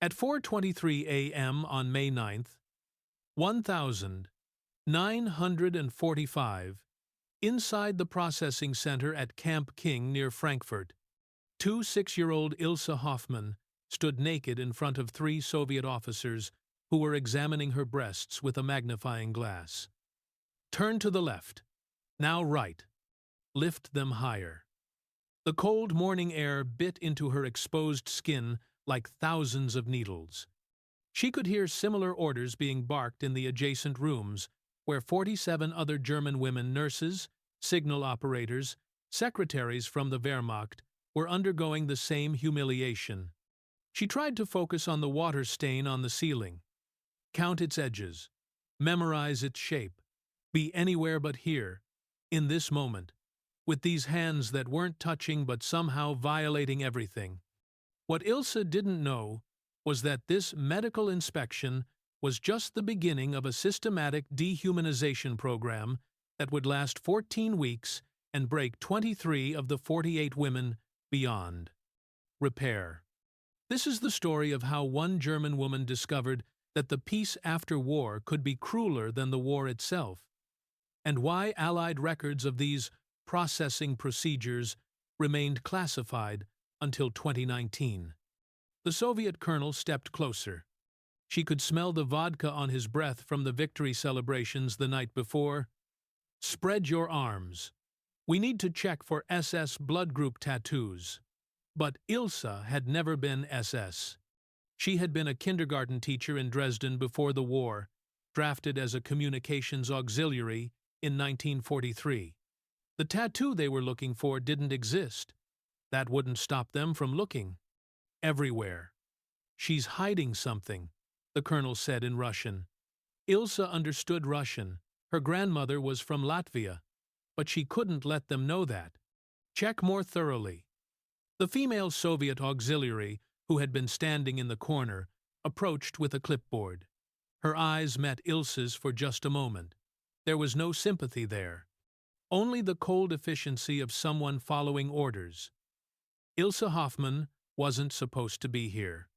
At 4:23 a.m. on May 9th, 1945, inside the processing center at Camp King near Frankfurt, two 6-year-old Ilse Hoffmann stood naked in front of 3 Soviet officers who were examining her breasts with a magnifying glass. Turn to the left. Now right. Lift them higher. The cold morning air bit into her exposed skin like thousands of needles. She could hear similar orders being barked in the adjacent rooms, where 47 other German women nurses, signal operators, secretaries from the Wehrmacht were undergoing the same humiliation. She tried to focus on the water stain on the ceiling. Count its edges. Memorize its shape. Be anywhere but here, in this moment, with these hands that weren't touching but somehow violating everything. What Ilse didn't know was that this medical inspection was just the beginning of a systematic dehumanization program that would last 14 weeks and break 23 of the 48 women beyond. Repair. This is the story of how one German woman discovered that the peace after war could be crueler than the war itself, and why Allied records of these processing procedures remained classified until 2019. The Soviet colonel stepped closer. She could smell the vodka on his breath from the victory celebrations the night before. Spread your arms. We need to check for SS blood group tattoos. But Ilse had never been SS. She had been a kindergarten teacher in Dresden before the war, drafted as a communications auxiliary in 1943. The tattoo they were looking for didn't exist. That wouldn't stop them from looking. Everywhere. She's hiding something, the colonel said in Russian. Ilse understood Russian. Her grandmother was from Latvia, but she couldn't let them know that. Check more thoroughly. The female Soviet auxiliary, who had been standing in the corner, approached with a clipboard. Her eyes met Ilse's for just a moment. There was no sympathy there. Only the cold efficiency of someone following orders. Ilse Hoffmann wasn't supposed to be here.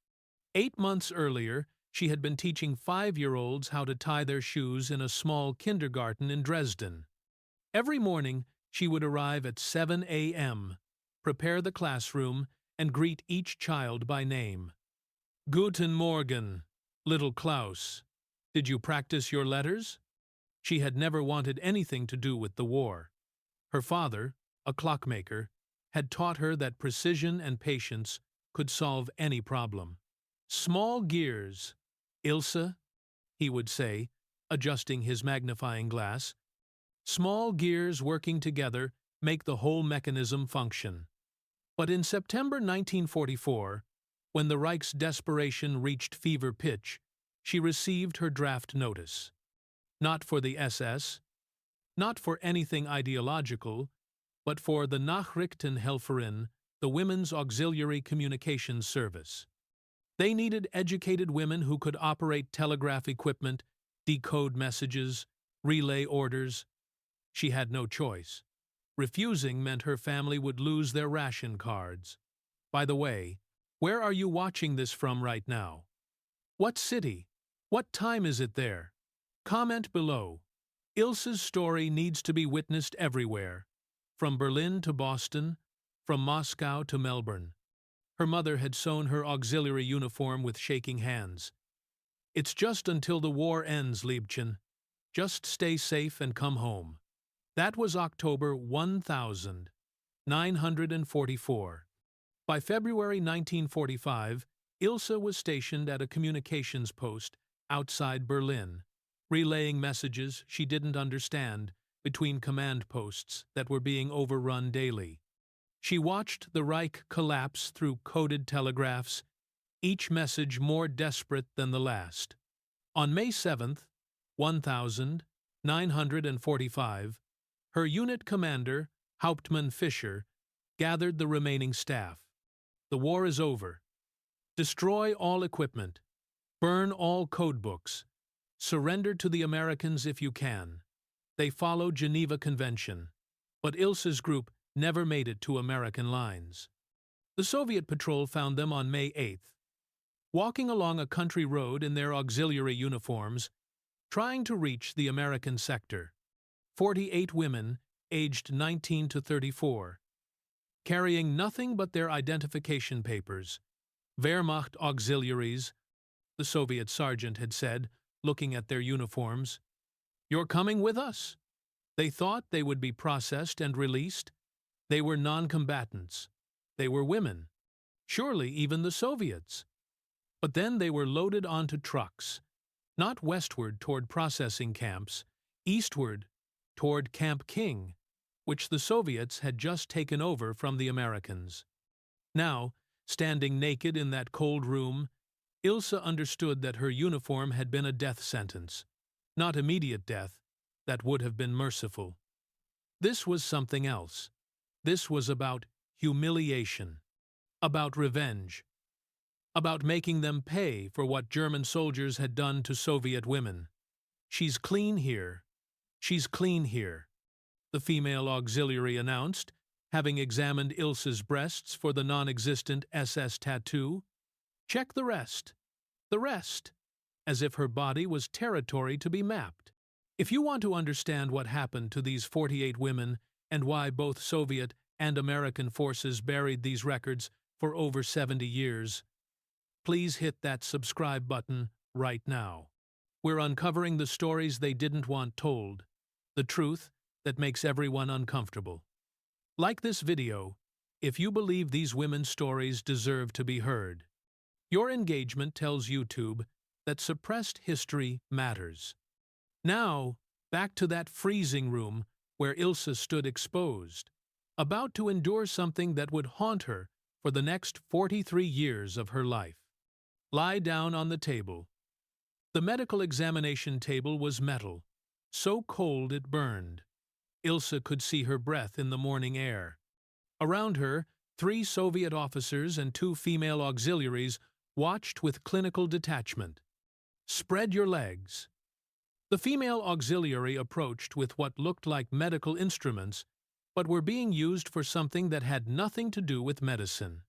8 months earlier, she had been teaching 5-year-olds how to tie their shoes in a small kindergarten in Dresden. Every morning, she would arrive at 7 a.m., prepare the classroom, and greet each child by name. Guten Morgen, little Klaus. Did you practice your letters? She had never wanted anything to do with the war. Her father, a clockmaker, had taught her that precision and patience could solve any problem. Small gears, Ilse, he would say, adjusting his magnifying glass. Small gears working together make the whole mechanism function. But in September 1944, when the Reich's desperation reached fever pitch, she received her draft notice. Not for the SS, not for anything ideological, but for the Nachrichtenhelferin, the Women's Auxiliary Communications Service. They needed educated women who could operate telegraph equipment, decode messages, relay orders. She had no choice. Refusing meant her family would lose their ration cards. By the way, where are you watching this from right now? What city? What time is it there? Comment below. Ilse's story needs to be witnessed everywhere, from Berlin to Boston, from Moscow to Melbourne. Her mother had sewn her auxiliary uniform with shaking hands. It's just until the war ends, Liebchen. Just stay safe and come home. That was October 1944. By February 1945, Ilse was stationed at a communications post outside Berlin, relaying messages she didn't understand between command posts that were being overrun daily. She watched the Reich collapse through coded telegraphs, each message more desperate than the last. On May 7th, 1945, her unit commander, Hauptmann Fischer, gathered the remaining staff. The war is over. Destroy all equipment. Burn all codebooks. Surrender to the Americans if you can. They follow Geneva Convention, but Ilse's group never made it to American lines. The Soviet patrol found them on May 8th. walking along a country road in their auxiliary uniforms, trying to reach the American sector. 48 women, aged 19 to 34, carrying nothing but their identification papers. Wehrmacht auxiliaries, the Soviet sergeant had said, looking at their uniforms. "You're coming with us." They thought they would be processed and released. They were non-combatants. They were women. Surely even the Soviets. But then they were loaded onto trucks, not westward toward processing camps, eastward toward Camp King, which the Soviets had just taken over from the Americans. Now, standing naked in that cold room, Ilse understood that her uniform had been a death sentence. Not immediate death, that would have been merciful. This was something else. This was about humiliation, about revenge, about making them pay for what German soldiers had done to Soviet women. "She's clean here. She's clean here," the female auxiliary announced, having examined Ilse's breasts for the non-existent SS tattoo. "Check the rest. The rest," as if her body was territory to be mapped. If you want to understand what happened to these 48 women and why both Soviet and American forces buried these records for over 70 years, please hit that subscribe button right now. We're uncovering the stories they didn't want told, the truth that makes everyone uncomfortable. Like this video if you believe these women's stories deserve to be heard. Your engagement tells YouTube that suppressed history matters. Now, back to that freezing room where Ilse stood exposed, about to endure something that would haunt her for the next 43 years of her life. Lie down on the table. The medical examination table was metal, so cold it burned. Ilse could see her breath in the morning air. Around her, 3 Soviet officers and 2 female auxiliaries watched with clinical detachment. "Spread your legs." The female auxiliary approached with what looked like medical instruments, but were being used for something that had nothing to do with medicine.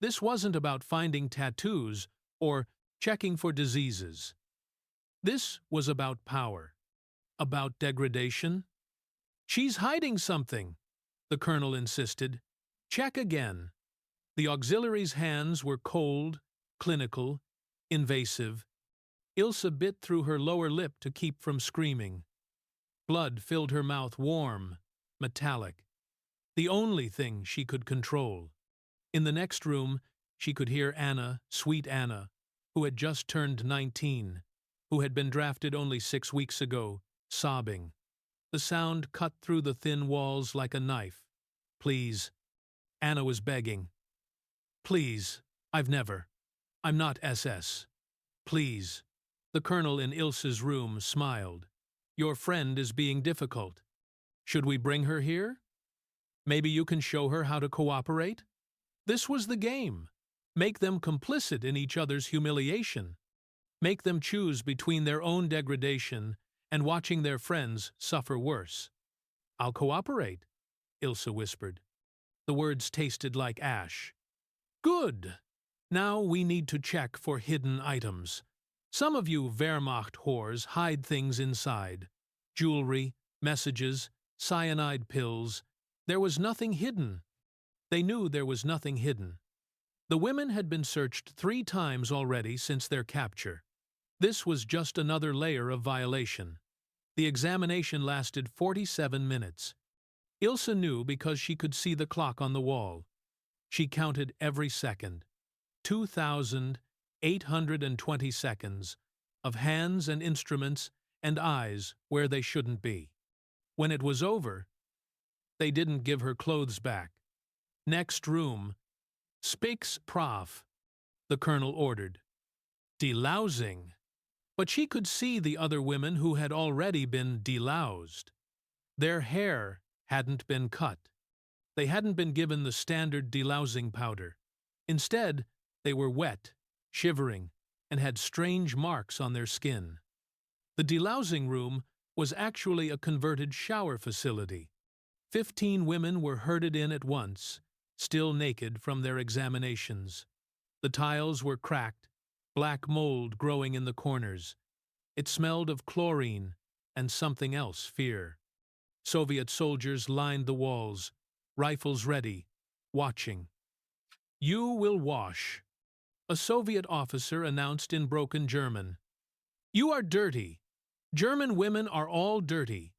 This wasn't about finding tattoos or checking for diseases. This was about power, about degradation. "She's hiding something," the colonel insisted. "Check again." The auxiliary's hands were cold, clinical, invasive. Ilse bit through her lower lip to keep from screaming. Blood filled her mouth, warm, metallic. The only thing she could control. In the next room, she could hear Anna, sweet Anna, who had just turned 19, who had been drafted only 6 weeks ago, sobbing. The sound cut through the thin walls like a knife. "Please." Anna was begging. "Please, I'm not SS. Please." The colonel in Ilse's room smiled. "Your friend is being difficult. Should we bring her here? Maybe you can show her how to cooperate?" This was the game. Make them complicit in each other's humiliation. Make them choose between their own degradation and watching their friends suffer worse. "I'll cooperate," Ilse whispered. The words tasted like ash. "Good. Now we need to check for hidden items. Some of you Wehrmacht whores hide things inside. Jewelry, messages, cyanide pills. There was nothing hidden." They knew there was nothing hidden. The women had been searched 3 times already since their capture. This was just another layer of violation. The examination lasted 47 minutes. Ilse knew because she could see the clock on the wall. She counted every second. 2,820 seconds of hands and instruments and eyes where they shouldn't be. When it was over, they didn't give her clothes back. "Next room. Spix Prof," the colonel ordered. Delousing. But she could see the other women who had already been deloused. Their hair hadn't been cut. They hadn't been given the standard delousing powder. Instead, they were wet, shivering, and had strange marks on their skin. The delousing room was actually a converted shower facility. 15 women were herded in at once, still naked from their examinations. The tiles were cracked, black mold growing in the corners. It smelled of chlorine and something else, fear. Soviet soldiers lined the walls, rifles ready, watching. "You will wash," a Soviet officer announced in broken German. "You are dirty. German women are all dirty.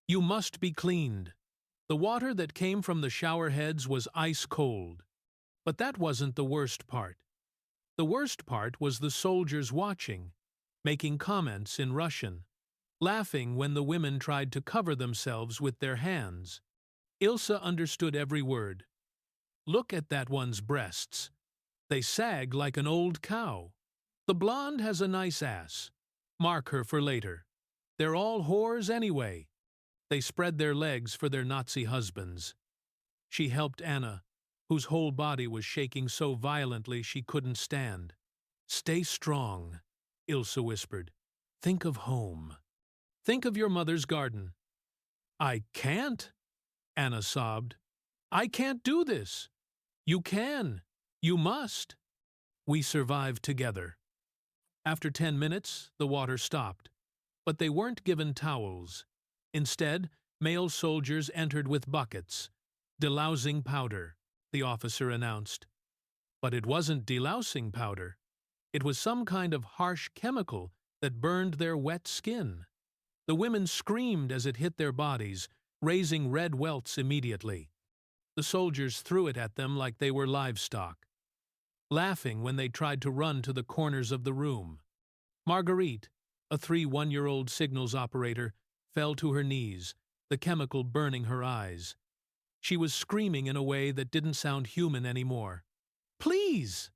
You must be cleaned." The water that came from the shower heads was ice cold. But that wasn't the worst part. The worst part was the soldiers watching, making comments in Russian, laughing when the women tried to cover themselves with their hands. Ilsa understood every word. "Look at that one's breasts. They sag like an old cow. The blonde has a nice ass. Mark her for later. They're all whores anyway. They spread their legs for their Nazi husbands." She helped Anna, whose whole body was shaking so violently she couldn't stand. "Stay strong," Ilsa whispered. "Think of home. Think of your mother's garden." "I can't," Anna sobbed. "I can't do this." "You can. You must." We survived together. After 10 minutes, the water stopped. But they weren't given towels. Instead, male soldiers entered with buckets. "Delousing powder," the officer announced. But it wasn't delousing powder. It was some kind of harsh chemical that burned their wet skin. The women screamed as it hit their bodies, raising red welts immediately. The soldiers threw it at them like they were livestock, laughing when they tried to run to the corners of the room. Marguerite, a 1-year-old signals operator, fell to her knees, the chemical burning her eyes. She was screaming in a way that didn't sound human anymore. "Please!"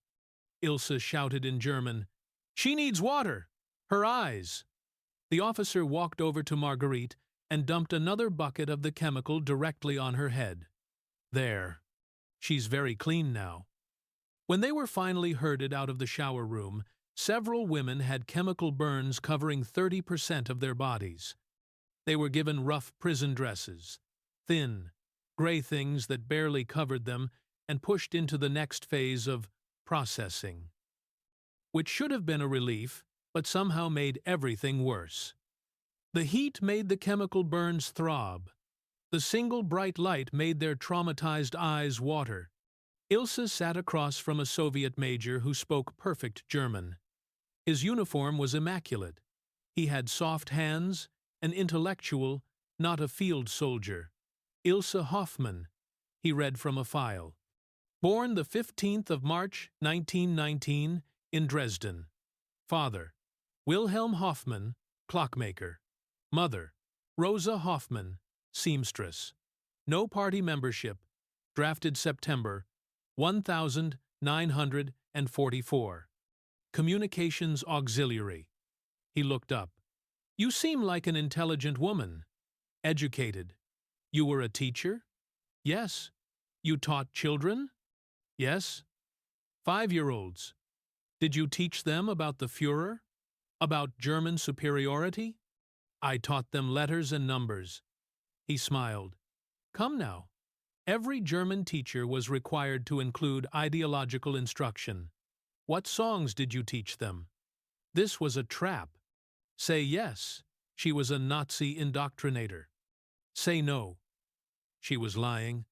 Ilsa shouted in German. "She needs water! Her eyes!" The officer walked over to Marguerite and dumped another bucket of the chemical directly on her head. "There. She's very clean now." When they were finally herded out of the shower room, several women had chemical burns covering 30% of their bodies. They were given rough prison dresses, thin, gray things that barely covered them, and pushed into the next phase of processing, which should have been a relief, but somehow made everything worse. The heat made the chemical burns throb. The single bright light made their traumatized eyes water. Ilsa sat across from a Soviet major who spoke perfect German. His uniform was immaculate. He had soft hands, an intellectual, not a field soldier. "Ilse Hoffmann," he read from a file. "Born the 15th of March, 1919, in Dresden. Father, Wilhelm Hoffmann, clockmaker. Mother, Rosa Hoffmann, seamstress. No party membership. Drafted September 1944. Communications auxiliary." He looked up. "You seem like an intelligent woman. Educated. You were a teacher?" "Yes." "You taught children?" "Yes." 5-year-olds. "Did you teach them about the Führer? About German superiority?" "I taught them letters and numbers." He smiled. "Come now. Every German teacher was required to include ideological instruction. What songs did you teach them?" This was a trap. Say yes. She was a Nazi indoctrinator. Say no. She was lying.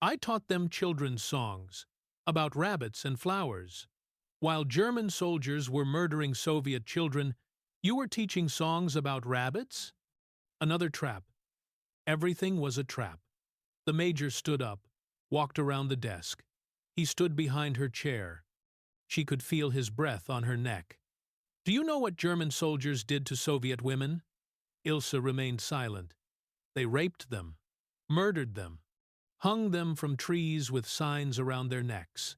"I taught them children's songs, about rabbits and flowers. While German soldiers were murdering Soviet children, you were teaching songs about rabbits?" Another trap. Everything was a trap. The major stood up, walked around the desk. He stood behind her chair. She could feel his breath on her neck. "Do you know what German soldiers did to Soviet women?" Ilsa remained silent. "They raped them, murdered them, hung them from trees with signs around their necks.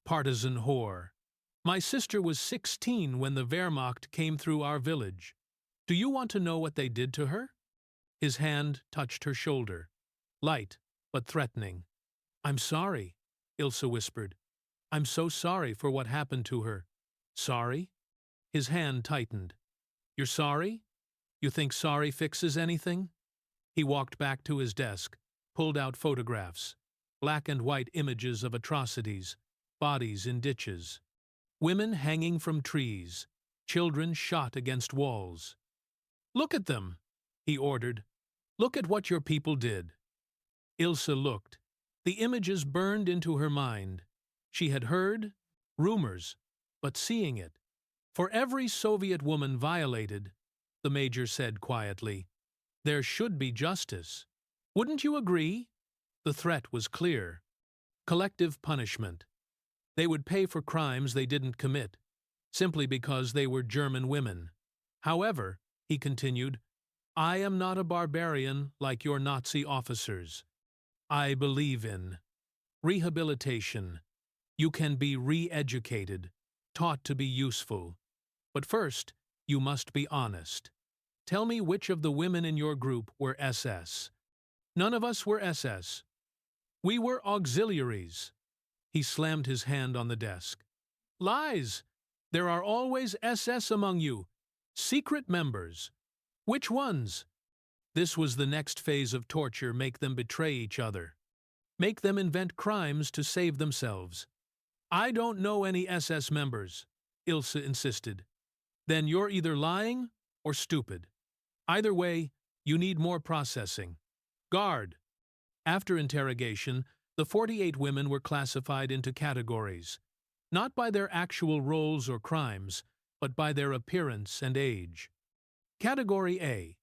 Partisan whore. My sister was 16 when the Wehrmacht came through our village. Do you want to know what they did to her?" His hand touched her shoulder, light but threatening. "I'm sorry," Ilsa whispered. "I'm so sorry for what happened to her." "Sorry?" His hand tightened. "You're sorry? You think sorry fixes anything?" He walked back to his desk, pulled out photographs, black and white images of atrocities, bodies in ditches. Women hanging from trees, children shot against walls. "Look at them," he ordered. "Look at what your people did." Ilse looked. The images burned into her mind. She had heard rumors, but seeing it. "For every Soviet woman violated," the major said quietly, "there should be justice. Wouldn't you agree?" The threat was clear. Collective punishment. They would pay for crimes they didn't commit, simply because they were German women. "However," he continued, "I am not a barbarian like your Nazi officers. I believe in rehabilitation. You can be re-educated, taught to be useful. But first, you must be honest. Tell me which of the women in your group were SS. None of us were SS. We were auxiliaries." He slammed his hand on the desk. "Lies! There are always SS among you. Secret members. Which ones?" This was the next phase of torture: make them betray each other. Make them invent crimes to save themselves. "I don't know any SS members," Ilse insisted. "Then you're either lying or stupid. Either way, you need more processing. Guard." After interrogation, the 48 women were classified into categories, not by their actual roles or crimes, but by their appearance and age. Category A: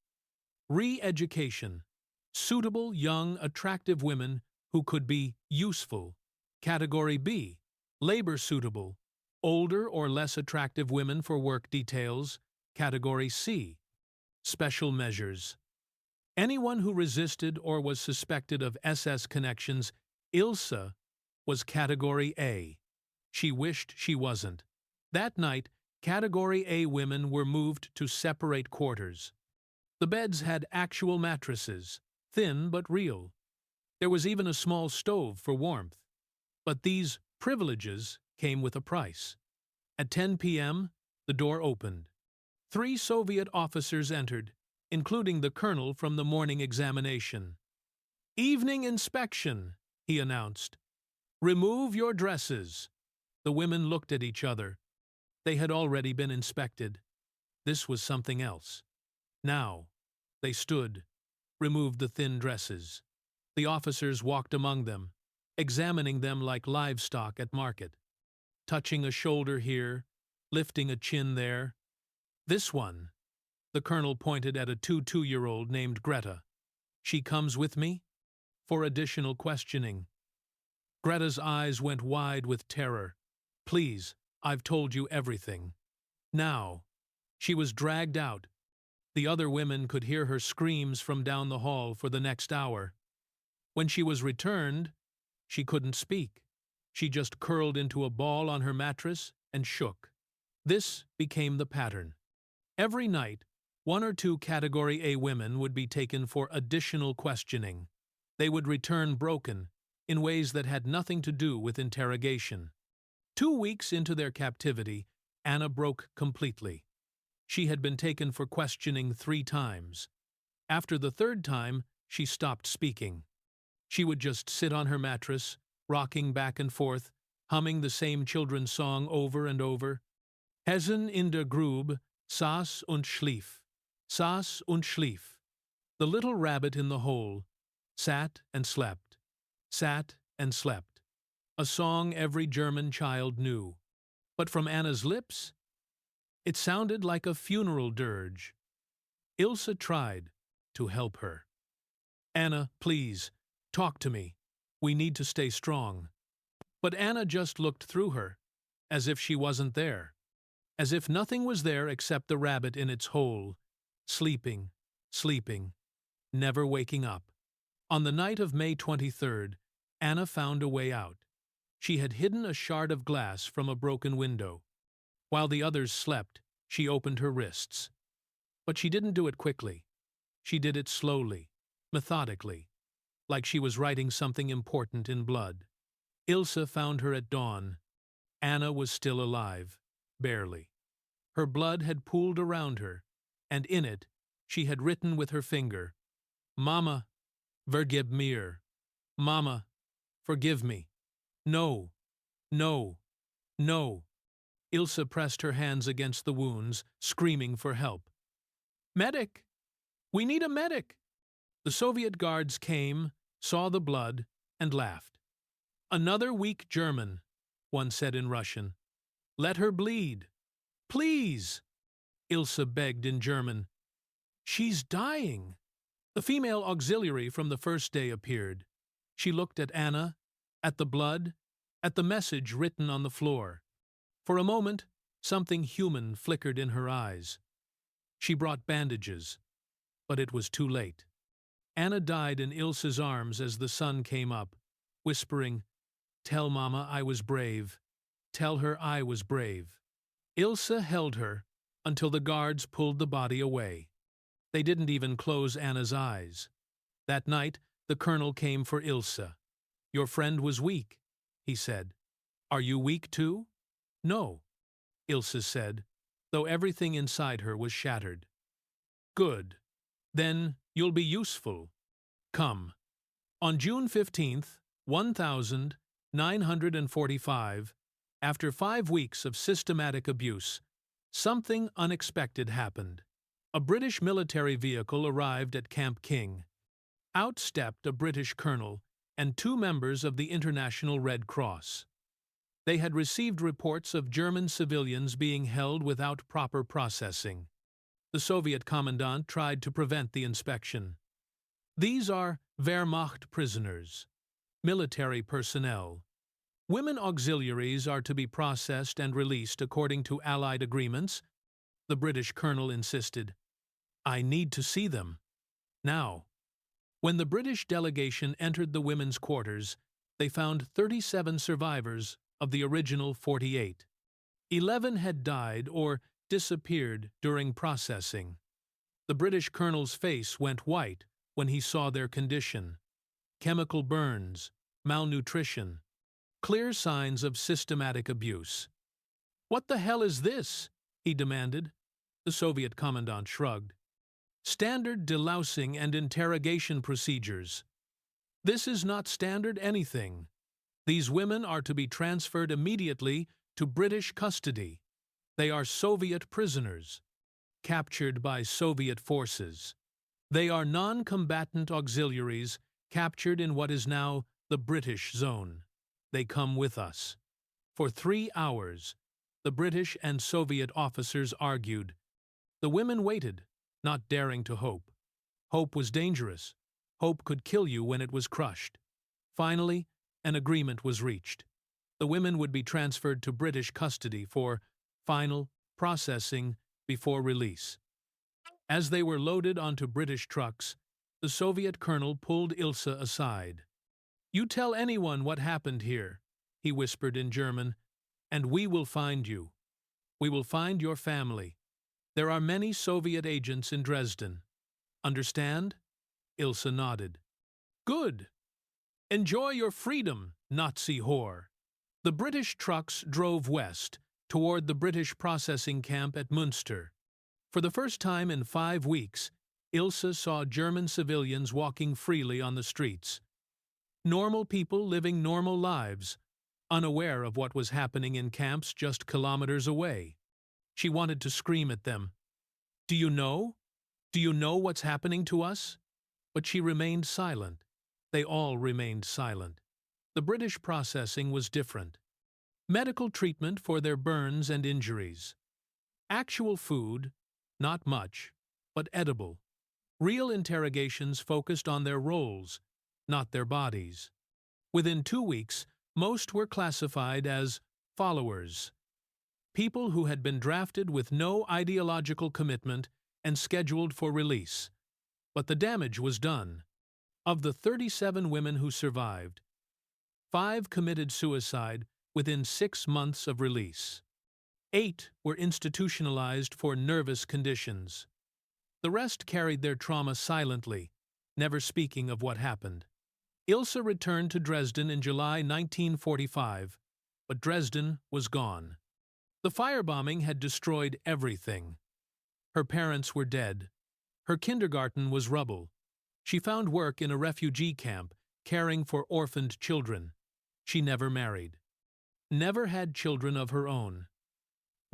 re-education. Suitable, young, attractive women who could be useful. Category B: labor-suitable. Older or less attractive women for work details. Category C: special measures. Anyone who resisted or was suspected of SS connections. Ilse was Category A. She wished she wasn't. That night, Category A women were moved to separate quarters. The beds had actual mattresses, thin but real. There was even a small stove for warmth. But these privileges came with a price. At 10 p.m., the door opened. 3 Soviet officers entered, including the colonel from the morning examination. "Evening inspection," he announced. "Remove your dresses." The women looked at each other. They had already been inspected. This was something else. Now, they stood, removed the thin dresses. The officers walked among them, examining them like livestock at market, touching a shoulder here, lifting a chin there. "This one," the colonel pointed at a 2-year-old named Greta. "She comes with me?" For additional questioning. Greta's eyes went wide with terror. "Please, I've told you everything." Now, she was dragged out. The other women could hear her screams from down the hall for the next hour. When she was returned, she couldn't speak. She just curled into a ball on her mattress and shook. This became the pattern. Every night, 1 or 2 Category A women would be taken for additional questioning. They would return broken, in ways that had nothing to do with interrogation. 2 weeks into their captivity, Anna broke completely. She had been taken for questioning 3 times. After the 3rd time, she stopped speaking. She would just sit on her mattress, rocking back and forth, humming the same children's song over and over. "Häschen in der Grube saß und schlief, saß und schlief." The little rabbit in the hole sat and slept, sat and slept. A song every German child knew. But from Anna's lips, it sounded like a funeral dirge. Ilse tried to help her. "Anna, please, talk to me. We need to stay strong." But Anna just looked through her, as if she wasn't there. As if nothing was there except the rabbit in its hole, sleeping, sleeping, never waking up. On the night of May 23rd, Anna found a way out. She had hidden a shard of glass from a broken window. While the others slept, she opened her wrists. But she didn't do it quickly. She did it slowly, methodically, like she was writing something important in blood. Ilse found her at dawn. Anna was still alive, barely. Her blood had pooled around her, and in it, she had written with her finger, "Mama, vergib mir. Mama, forgive me. No, no, no." Ilse pressed her hands against the wounds, screaming for help. "Medic! We need a medic!" The Soviet guards came, saw the blood, and laughed. "Another weak German," one said in Russian. "Let her bleed. Please!" Ilse begged in German. "She's dying." The female auxiliary from the first day appeared. She looked at Anna, at the blood, at the message written on the floor. For a moment, something human flickered in her eyes. She brought bandages, but it was too late. Anna died in Ilse's arms as the sun came up, whispering, "Tell Mama I was brave. Tell her I was brave." Ilse held her until the guards pulled the body away. They didn't even close Anna's eyes. That night, the colonel came for Ilse. "Your friend was weak," he said. "Are you weak too?" "No," Ilse said, though everything inside her was shattered. "Good. Then you'll be useful. Come." On June 15th, 1945, after 5 weeks of systematic abuse, something unexpected happened. A British military vehicle arrived at Camp King. Out stepped a British colonel and 2 members of the International Red Cross. They had received reports of German civilians being held without proper processing. The Soviet commandant tried to prevent the inspection. "These are Wehrmacht prisoners, military personnel. Women auxiliaries are to be processed and released according to Allied agreements," the British colonel insisted. "I need to see them. Now." When the British delegation entered the women's quarters, they found 37 survivors of the original 48. 11 had died or disappeared during processing. The British colonel's face went white when he saw their condition. Chemical burns, malnutrition, clear signs of systematic abuse. "What the hell is this?" he demanded. The Soviet commandant shrugged. "Standard delousing and interrogation procedures. This is not standard anything. These women are to be transferred immediately to British custody. They are Soviet prisoners, captured by Soviet forces. They are non-combatant auxiliaries captured in what is now the British zone. They come with us." For 3 hours, the British and Soviet officers argued. The women waited, not daring to hope. Hope was dangerous. Hope could kill you when it was crushed. Finally, an agreement was reached. The women would be transferred to British custody for final processing before release. As they were loaded onto British trucks, the Soviet colonel pulled Ilse aside. "You tell anyone what happened here," he whispered in German, "and we will find you. We will find your family. There are many Soviet agents in Dresden. Understand?" Ilse nodded. "Good. Enjoy your freedom, Nazi whore." The British trucks drove west, toward the British processing camp at Münster. For the first time in 5 weeks, Ilse saw German civilians walking freely on the streets. Normal people living normal lives, unaware of what was happening in camps just kilometers away. She wanted to scream at them. "Do you know? Do you know what's happening to us?" But she remained silent. They all remained silent. The British processing was different. Medical treatment for their burns and injuries. Actual food, not much, but edible. Real interrogations focused on their roles, not their bodies. Within 2 weeks, most were classified as followers. People who had been drafted with no ideological commitment and scheduled for release. But the damage was done. Of the 37 women who survived, 5 committed suicide within 6 months of release. 8 were institutionalized for nervous conditions. The rest carried their trauma silently, never speaking of what happened. Ilse returned to Dresden in July 1945, but Dresden was gone. The firebombing had destroyed everything. Her parents were dead. Her kindergarten was rubble. She found work in a refugee camp, caring for orphaned children. She never married. Never had children of her own.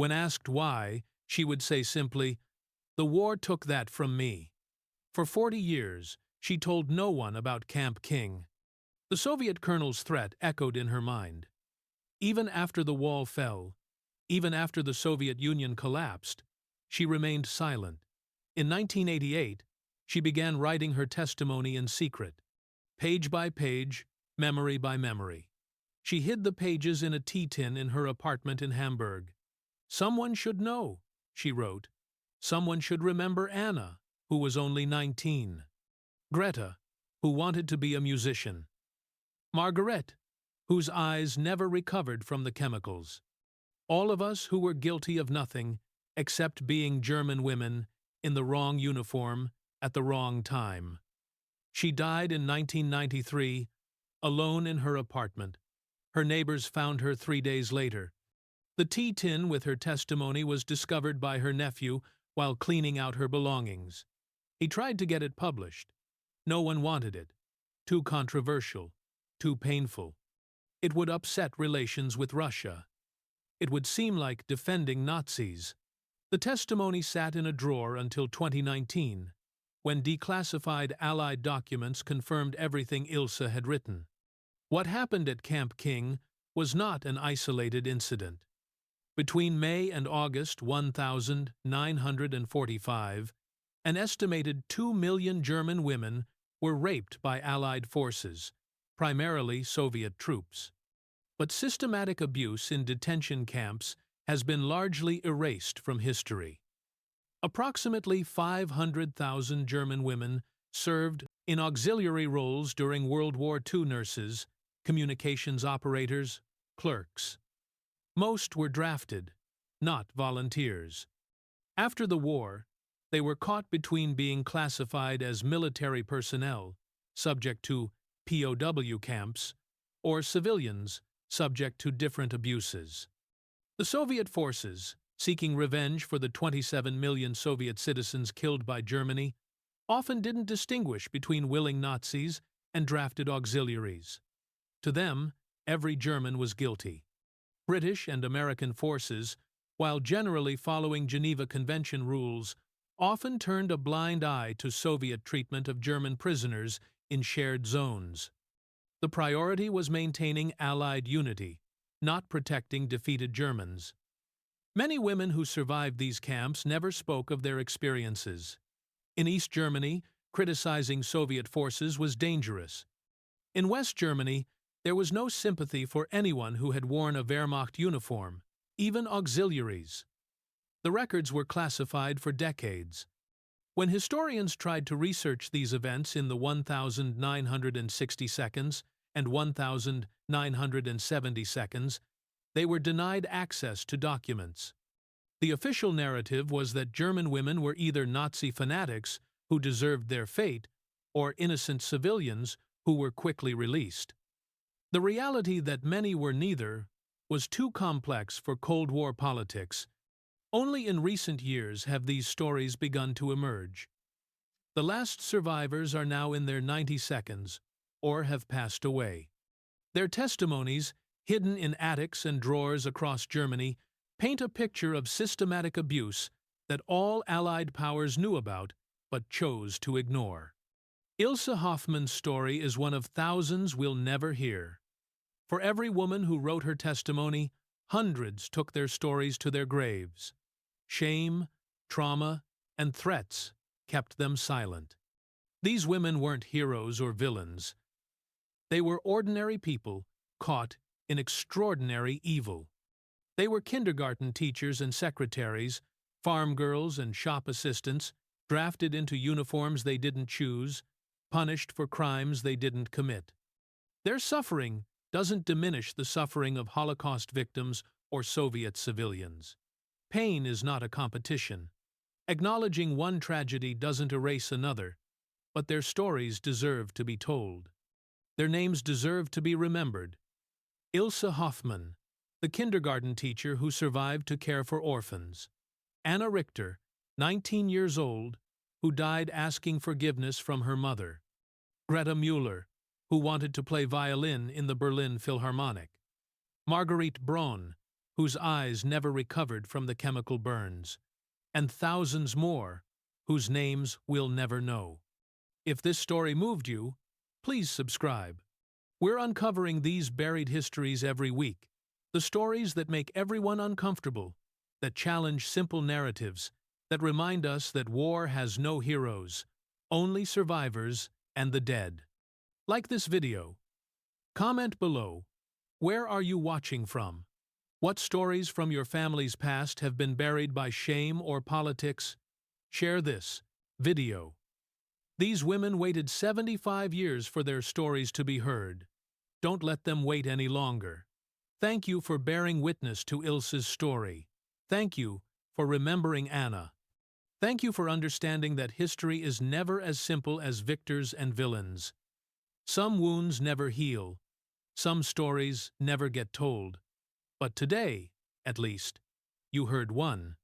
When asked why, she would say simply, "The war took that from me." For 40 years, she told no one about Camp King. The Soviet colonel's threat echoed in her mind. Even after the wall fell, even after the Soviet Union collapsed, she remained silent. In 1988, she began writing her testimony in secret, page by page, memory by memory. She hid the pages in a tea tin in her apartment in Hamburg. "Someone should know," she wrote. "Someone should remember Anna, who was only 19. Greta, who wanted to be a musician. Margaret, whose eyes never recovered from the chemicals. All of us who were guilty of nothing except being German women in the wrong uniform at the wrong time." She died in 1993, alone in her apartment. Her neighbors found her 3 days later. The tea tin with her testimony was discovered by her nephew while cleaning out her belongings. He tried to get it published. No one wanted it. Too controversial. Too painful. It would upset relations with Russia. It would seem like defending Nazis. The testimony sat in a drawer until 2019, when declassified Allied documents confirmed everything Ilse had written. What happened at Camp King was not an isolated incident. Between May and August 1945, an estimated 2 million German women were raped by Allied forces, primarily Soviet troops. But systematic abuse in detention camps has been largely erased from history. Approximately 500,000 German women served in auxiliary roles during World War II: nurses, communications operators, clerks. Most were drafted, not volunteers. After the war, they were caught between being classified as military personnel, subject to POW camps, or civilians, subject to different abuses. The Soviet forces, seeking revenge for the 27 million Soviet citizens killed by Germany, often didn't distinguish between willing Nazis and drafted auxiliaries. To them, every German was guilty. British and American forces, while generally following Geneva Convention rules, often turned a blind eye to Soviet treatment of German prisoners in shared zones. The priority was maintaining Allied unity, not protecting defeated Germans. Many women who survived these camps never spoke of their experiences. In East Germany, criticizing Soviet forces was dangerous. In West Germany, there was no sympathy for anyone who had worn a Wehrmacht uniform, even auxiliaries. The records were classified for decades. When historians tried to research these events in the 1960 seconds and 1970 seconds, they were denied access to documents. The official narrative was that German women were either Nazi fanatics who deserved their fate or innocent civilians who were quickly released. The reality that many were neither was too complex for Cold War politics. Only in recent years have these stories begun to emerge. The last survivors are now in their 90 seconds or have passed away. Their testimonies, hidden in attics and drawers across Germany, paint a picture of systematic abuse that all Allied powers knew about but chose to ignore. Ilse Hoffmann's story is one of thousands we'll never hear. For every woman who wrote her testimony, hundreds took their stories to their graves. Shame, trauma, and threats kept them silent. These women weren't heroes or villains. They were ordinary people caught in extraordinary evil. They were kindergarten teachers and secretaries, farm girls and shop assistants, drafted into uniforms they didn't choose, punished for crimes they didn't commit. Their suffering doesn't diminish the suffering of Holocaust victims or Soviet civilians. Pain is not a competition. Acknowledging one tragedy doesn't erase another, but their stories deserve to be told. Their names deserve to be remembered. Ilse Hoffmann, the kindergarten teacher who survived to care for orphans. Anna Richter, 19 years old, who died asking forgiveness from her mother. Greta Mueller, who wanted to play violin in the Berlin Philharmonic. Marguerite Braun, whose eyes never recovered from the chemical burns, and thousands more whose names we'll never know. If this story moved you, please subscribe. We're uncovering these buried histories every week, the stories that make everyone uncomfortable, that challenge simple narratives, that remind us that war has no heroes, only survivors and the dead. Like this video. Comment below. Where are you watching from? What stories from your family's past have been buried by shame or politics? Share this video. These women waited 75 years for their stories to be heard. Don't let them wait any longer. Thank you for bearing witness to Ilse's story. Thank you for remembering Anna. Thank you for understanding that history is never as simple as victors and villains. Some wounds never heal. Some stories never get told. But today, at least, you heard one.